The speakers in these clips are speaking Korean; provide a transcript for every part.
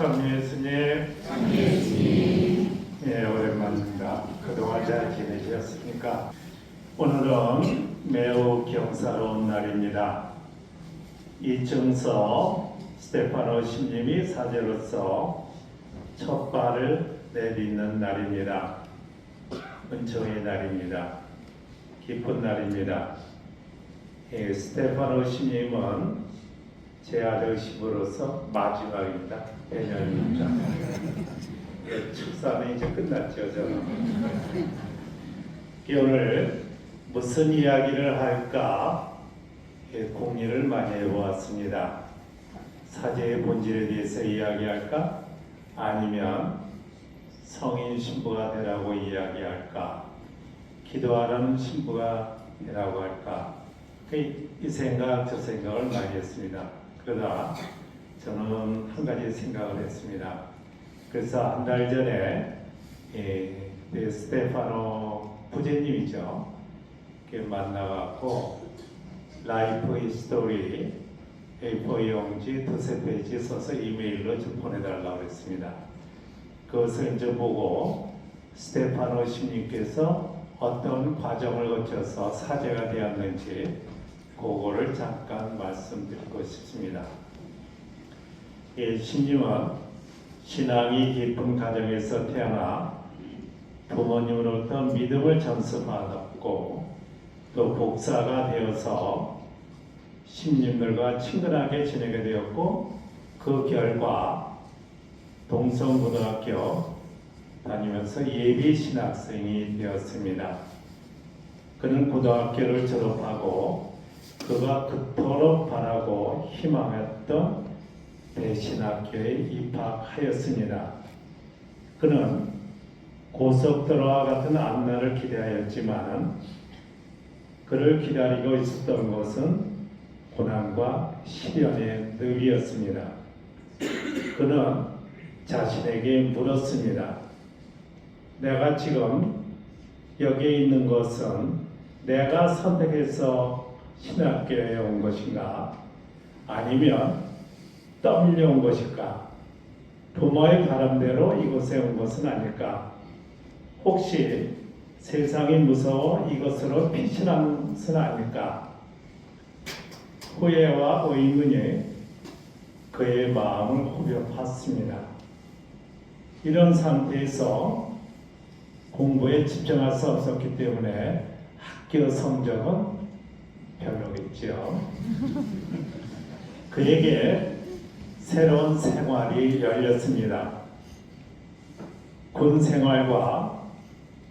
찬미 예수님. 예, 오랜만입니다. 그동안 잘 지내셨습니까? 오늘은 매우 경사로운 날입니다. 이 증서 스테파노 신님이 사제로서 첫 발을 내딛는 날입니다. 은총의 날입니다. 기쁜 날입니다. 스테파노 신님은 제 아들십으로서 마지막입니다. 내년입니다. 축사는 이제 끝났죠, 저는. 오늘 무슨 이야기를 할까 공리를 많이 해보았습니다. 사제의 본질에 대해서 이야기할까? 아니면 성인 신부가 되라고 이야기할까? 기도하라는 신부가 되라고 할까? 이 생각 저 생각을 많이 했습니다. 그러다 저는 한 가지 생각을 했습니다. 그래서 한 달 전에 스테파노 부제님이죠. 만나갖고 라이프 히스토리 A4 용지 두세 페이지 써서 이메일로 좀 보내달라고 했습니다. 그것을 이제 보고 스테파노 신님께서 어떤 과정을 거쳐서 사제가 되었는지 그거를 잠깐 말씀드리고 싶습니다. 신님은 신앙이 깊은 가정에서 태어나 부모님으로부터 믿음을 전수받았고 또 복사가 되어서 신님들과 친근하게 지내게 되었고 그 결과 동성고등학교 다니면서 예비 신학생이 되었습니다. 그는 고등학교를 졸업하고 그가 그토록 바라고 희망했던 대신학교에 입학하였습니다. 그는 고속도로와 같은 앞날을 기대하였지만 그를 기다리고 있었던 것은 고난과 시련의 늪이었습니다. 그는 자신에게 물었습니다. 내가 지금 여기에 있는 것은 내가 선택해서 신학교에 온 것인가? 아니면 떠밀려 온 것일까? 부모의 바람대로 이곳에 온 것은 아닐까? 혹시 세상이 무서워 이것으로 피신한 것은 아닐까? 후회와 의문이 그의 마음을 후벼팠습니다. 이런 상태에서 공부에 집중할 수 없었기 때문에 학교 성적은 별로겠죠. 그에게 새로운 생활이 열렸습니다. 군 생활과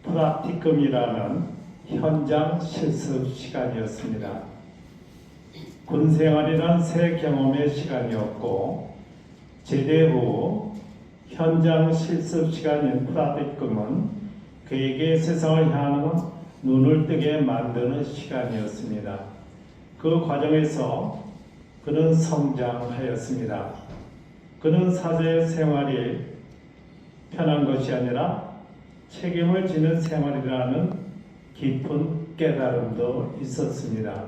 프라티쿰이라는 현장 실습 시간이었습니다. 군 생활이란 새 경험의 시간이었고 제대 후 현장 실습 시간인 프라티쿰은 그에게 세상을 향하는 눈을 뜨게 만드는 시간이었습니다. 그 과정에서 그는 성장하였습니다. 그는 사제 생활이 편한 것이 아니라 책임을 지는 생활이라는 깊은 깨달음도 있었습니다.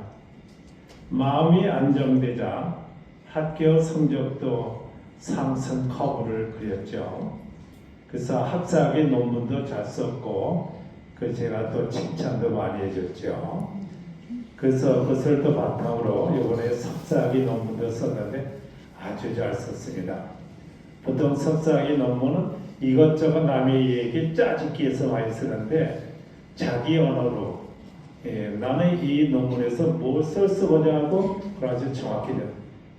마음이 안정되자 학교 성적도 상승 커브를 그렸죠. 그래서 학사학위 논문도 잘 썼고 제가 또 칭찬도 많이 해줬죠. 그래서 그것을 또 바탕으로 이번에 석사학위 논문도 썼는데 아주 잘 썼습니다. 보통 석사학위 논문은 이것저것 남의 얘기 짜집기 위해서 많이 쓰는데 자기 언어로 나는 이 논문에서 무엇을 쓰고자 하고 그걸 아주 정확히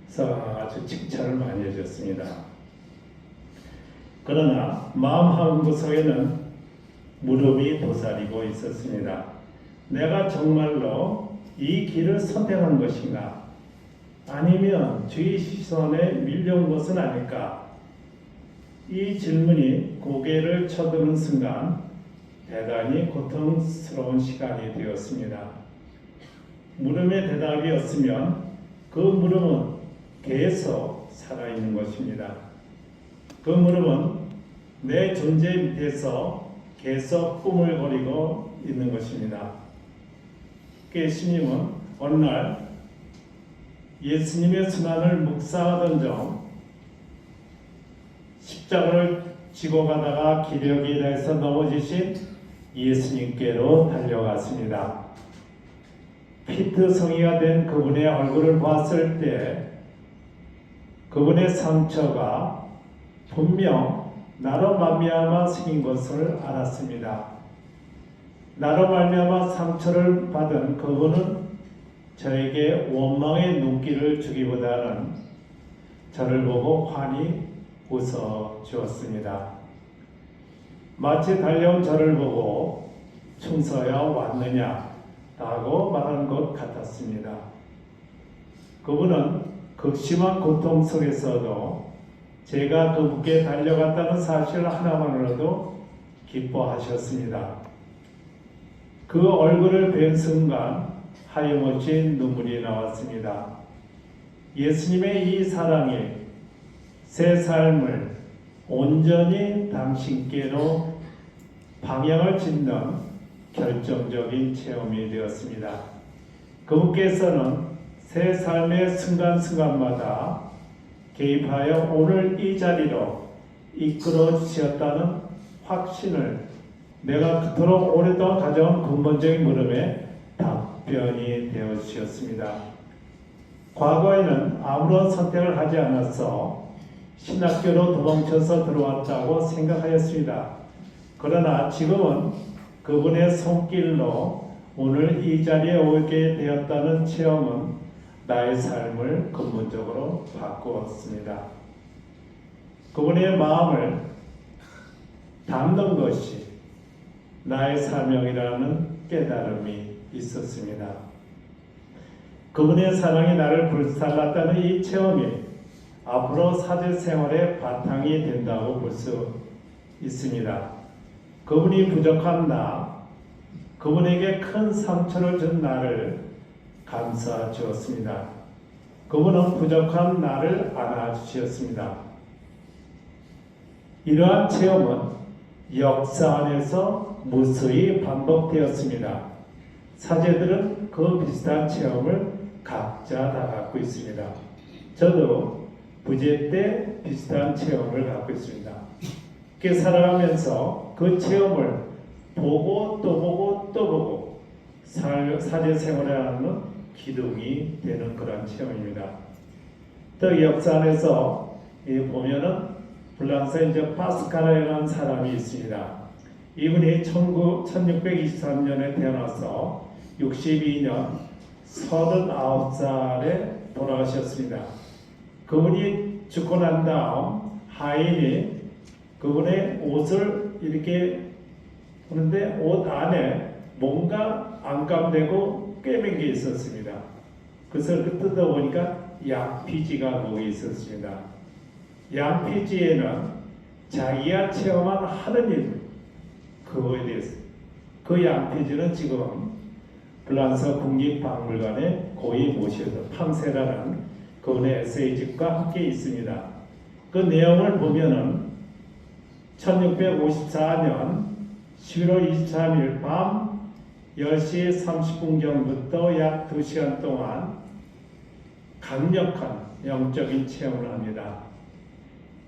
써 아주 칭찬을 많이 해줬습니다. 그러나 마음 한구석에는 무릎이 도사리고 있었습니다. 내가 정말로 이 길을 선택한 것인가? 아니면 주의 시선에 밀려온 것은 아닐까? 이 질문이 고개를 쳐드는 순간 대단히 고통스러운 시간이 되었습니다. 물음의 대답이 없으면 그 물음은 계속 살아있는 것입니다. 그 물음은 내 존재 밑에서 계속 꾸물거리고 있는 것입니다. 예수님은 어느 날 예수님의 순환을 묵상하던 중 십자가를 지고 가다가 기력이 다해서 넘어지신 예수님께로 달려갔습니다. 피트성이가 된 그분의 얼굴을 봤을 때 그분의 상처가 분명 나로 말미암아 생긴 것을 알았습니다. 나로 말미암아 상처를 받은 그분은 저에게 원망의 눈길을 주기보다는 저를 보고 환히 웃어 주었습니다. 마치 달려온 저를 보고 충서야 왔느냐 라고 말하는 것 같았습니다. 그분은 극심한 고통 속에서도 제가 그분께 달려갔다는 사실 하나만으로도 기뻐하셨습니다. 그 얼굴을 뵌 순간 하염없이 눈물이 나왔습니다. 예수님의 이 사랑이 새 삶을 온전히 당신께로 방향을 짓는 결정적인 체험이 되었습니다. 그분께서는 새 삶의 순간순간마다 개입하여 오늘 이 자리로 이끌어 주셨다는 확신을 내가 그토록 오랫동안 가져온 근본적인 물음에 답변이 되어 주셨습니다. 과거에는 아무런 선택을 하지 않아서 신학교로 도망쳐서 들어왔다고 생각하였습니다. 그러나 지금은 그분의 손길로 오늘 이 자리에 오게 되었다는 체험은 나의 삶을 근본적으로 바꾸었습니다. 그분의 마음을 담는 것이 나의 사명이라는 깨달음이 있었습니다. 그분의 사랑이 나를 불살랐다는 이 체험이 앞으로 사제 생활의 바탕이 된다고 볼 수 있습니다. 그분이 부족한 나, 그분에게 큰 상처를 준 나를 감싸 주었습니다. 그분은 부족한 나를 안아주셨습니다. 이러한 체험은 역사 안에서 무수히 반복되었습니다. 사제들은 그 비슷한 체험을 각자 다 갖고 있습니다. 저도 부재 때 비슷한 체험을 갖고 있습니다. 이렇게 살아가면서 그 체험을 보고 또 보고 또 보고 사제 생활을 하는 기둥이 되는 그런 체험입니다. 또 역사 안에서 보면은 프랑스에 이제 파스칼이라는 사람이 있습니다. 이분이 1623년에 태어나서 62년 39살에 돌아가셨습니다. 그분이 죽고 난 다음 하인이 그분의 옷을 이렇게 보는데 옷 안에 뭔가 안감되고 꿰맨 게 있었습니다. 그래서 뜯어보니까 양피지가 거기 있었습니다. 양피지에는 자기가 체험한 하느님 그거에 대해서 그 양피지는 지금 프랑스 국립박물관에 고이 모셔서 팡세라는 그분의 에세이집과 함께 있습니다. 그 내용을 보면은 1654년 11월 23일 밤 10시 30분경부터 약 2시간 동안 강력한 영적인 체험을 합니다.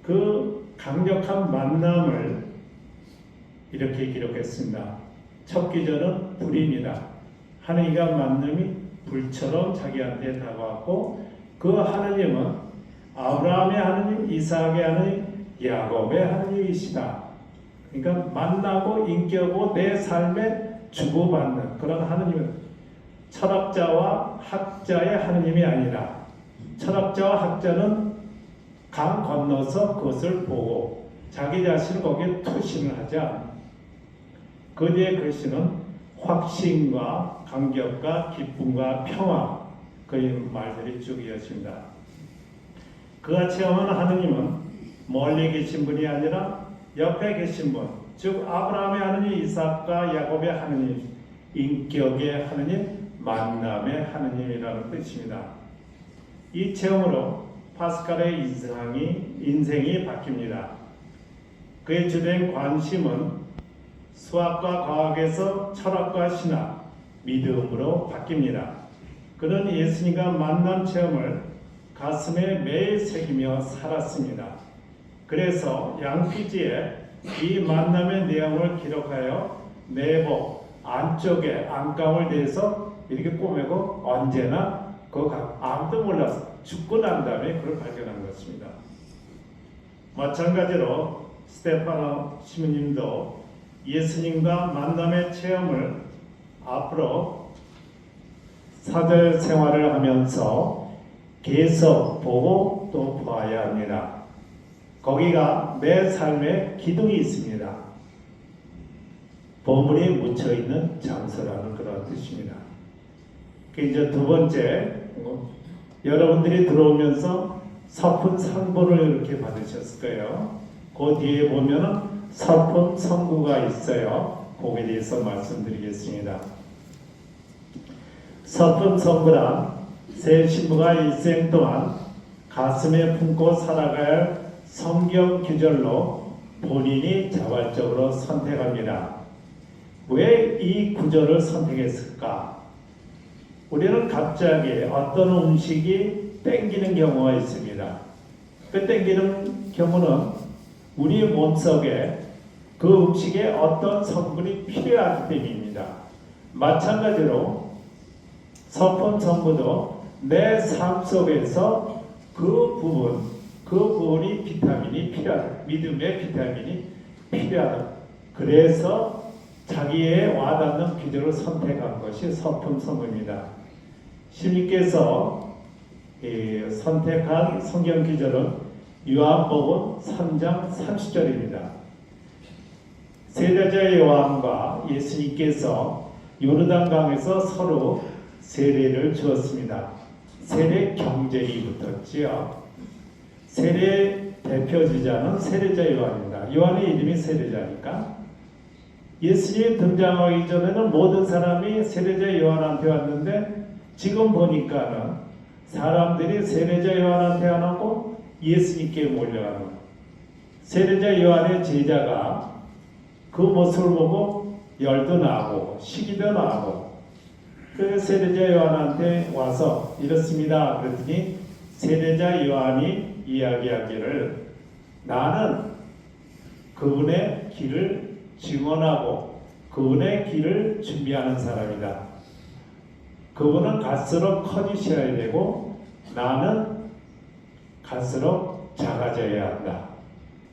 그 강력한 만남을 이렇게 기록했습니다. 첫 기절은 불입니다. 하느님과 만남이 불처럼 자기한테 다가왔고 그 하느님은 아브라함의 하느님, 이삭의 하느님, 야곱의 하느님이시다. 그러니까 만나고 인격고 내 삶에 주고받는 그런 하느님은 철학자와 학자의 하느님이 아니라 철학자와 학자는 강 건너서 그것을 보고 자기 자신을 거기에 투신을 하지 않습니다. 그 뒤에 글씨는 확신과 감격과 기쁨과 평화 그의 말들이 쭉 이어집니다. 그가 체험하는 하느님은 멀리 계신 분이 아니라 옆에 계신 분, 즉 아브라함의 하느님, 이삭과 야곱의 하느님, 인격의 하느님, 만남의 하느님이라는 뜻입니다. 이 체험으로 파스칼의 인생이 바뀝니다. 그의 주된 관심은 수학과 과학에서 철학과 신학, 믿음으로 바뀝니다. 그는 예수님과 만남 체험을 가슴에 매일 새기며 살았습니다. 그래서 양피지에 이 만남의 내용을 기록하여 내복 안쪽에 안감을 대서 이렇게 꼬매고 언제나 아무도 몰라서 죽고 난 다음에 그걸 발견한 것입니다. 마찬가지로 스테파노 시모님도 예수님과 만남의 체험을 앞으로 사도 생활을 하면서 계속 보고 또 보아야 합니다. 거기가 내 삶의 기둥이 있습니다. 보물이 묻혀있는 장소라는 그런 뜻입니다. 이제 두 번째, 여러분들이 들어오면서 서품 상보를 이렇게 받으셨을 거예요. 그 뒤에 보면은 서품 성구가 있어요. 거기에 대해서 말씀드리겠습니다. 서품 성구란 새 신부가 일생 동안 가슴에 품고 살아가야 할 성경 구절로 본인이 자발적으로 선택합니다. 왜 이 구절을 선택했을까? 우리는 갑자기 어떤 음식이 땡기는 경우가 있습니다. 그 땡기는 경우는 우리 몸속에 그 음식에 어떤 성분이 필요하기 때문입니다. 마찬가지로 서품 성부도 내 삶 속에서 그 부분이 비타민이 필요하다. 믿음의 비타민이 필요하다. 그래서 자기의 와닿는 기준을 선택한 것이 서품 성부입니다. 시민께서 선택한 성경 기절은 요한복음 3장 30절입니다. 세례자 요한과 예수님께서 요르단강에서 서로 세례를 주었습니다. 세례 경쟁이 붙었지요. 세례 대표주자는 세례자 요한입니다. 요한의 이름이 세례자니까. 예수님이 등장하기 전에는 모든 사람이 세례자 요한한테 왔는데 지금 보니까는 사람들이 세례자 요한한테 안 오고 예수님께 몰려가는 거예요. 세례자 요한의 제자가 그 모습을 보고 열도 나고 시기도 나고 그 세례자 요한한테 와서 이렇습니다. 그랬더니 세례자 요한이 이야기하기를 나는 그분의 길을 증언하고 그분의 길을 준비하는 사람이다. 그분은 갈수록 커지셔야 되고 나는 갈수록 작아져야 한다.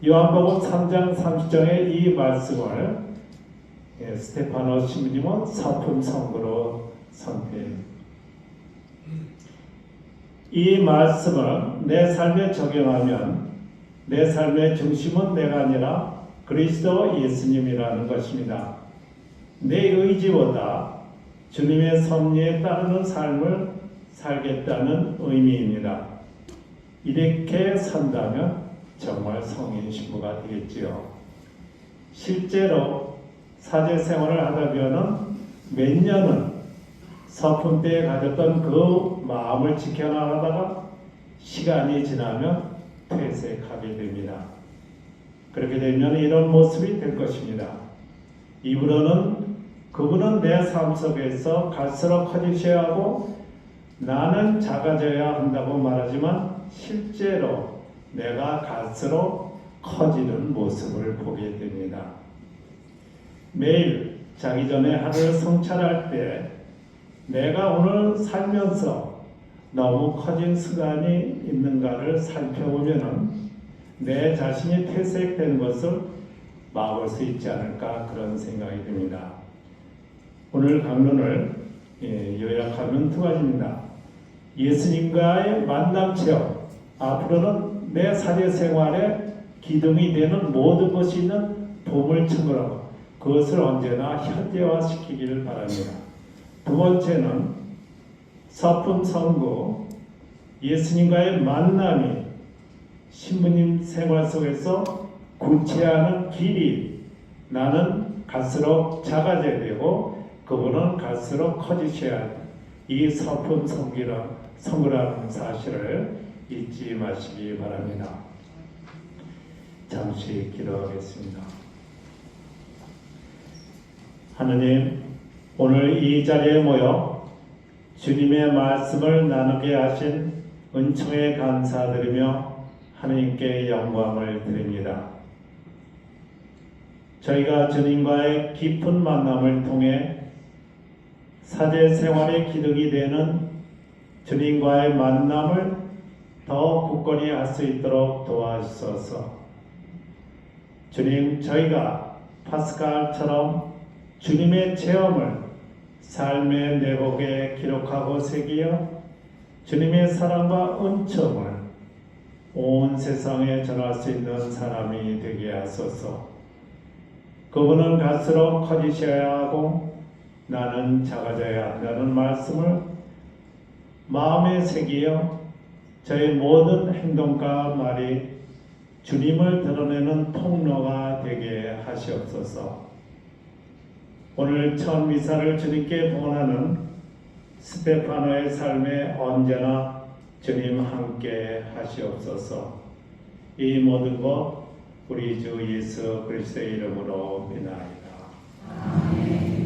요한복음 3장 30절의 이 말씀을 스테파노 신부님은 서품 성구로 선택합니다. 이 말씀을 내 삶에 적용하면 내 삶의 중심은 내가 아니라 그리스도 예수님이라는 것입니다. 내 의지보다 주님의 섭리에 따르는 삶을 살겠다는 의미입니다. 이렇게 산다면 정말 성인 신부가 되겠지요. 실제로 사제 생활을 하다 보면 몇 년은 서품 때에 가졌던 그 마음을 지켜나가다가 시간이 지나면 퇴색하게 됩니다. 그렇게 되면 이런 모습이 될 것입니다. 입으로는 그분은 내 삶 속에서 갈수록 커지셔야 하고 나는 작아져야 한다고 말하지만 실제로 내가 갈수록 커지는 모습을 보게 됩니다. 매일 자기 전에 하루를 성찰할 때 내가 오늘 살면서 너무 커진 습관이 있는가를 살펴보면 내 자신이 퇴색된 것을 막을 수 있지 않을까 그런 생각이 듭니다. 오늘 강론을 요약하면 두 가지입니다. 예수님과의 만남 체험, 앞으로는 내 사회 생활에 기둥이 되는 모든 것이 있는 보물처럼 그것을 언제나 현대화시키기를 바랍니다. 두 번째는 서품 성구, 예수님과의 만남이 신부님 생활 속에서 구체하는 길이 나는 갈수록 작아져야 되고 그분은 갈수록 커지셔야 합니다. 이 서품 성구라는 사실을 잊지 마시기 바랍니다. 잠시 기도하겠습니다. 하느님, 오늘 이 자리에 모여 주님의 말씀을 나누게 하신 은총에 감사드리며 하나님께 영광을 드립니다. 저희가 주님과의 깊은 만남을 통해 사제 생활의 기득이 되는 주님과의 만남을 더 굳건히 할 수 있도록 도와주소서. 주님, 저희가 파스칼처럼 주님의 체험을 삶의 내복에 기록하고 새기어 주님의 사랑과 은총을 온 세상에 전할 수 있는 사람이 되게 하소서. 그분은 갈수록 커지셔야 하고 나는 작아져야 한다는 말씀을 마음에 새기어 저의 모든 행동과 말이 주님을 드러내는 통로가 되게 하시옵소서. 오늘 첫 미사를 주님께 봉헌하는 스테파노의 삶에 언제나 주님 함께 하시옵소서. 이 모든 것 우리 주 예수 그리스도의 이름으로 비나이다. 아멘.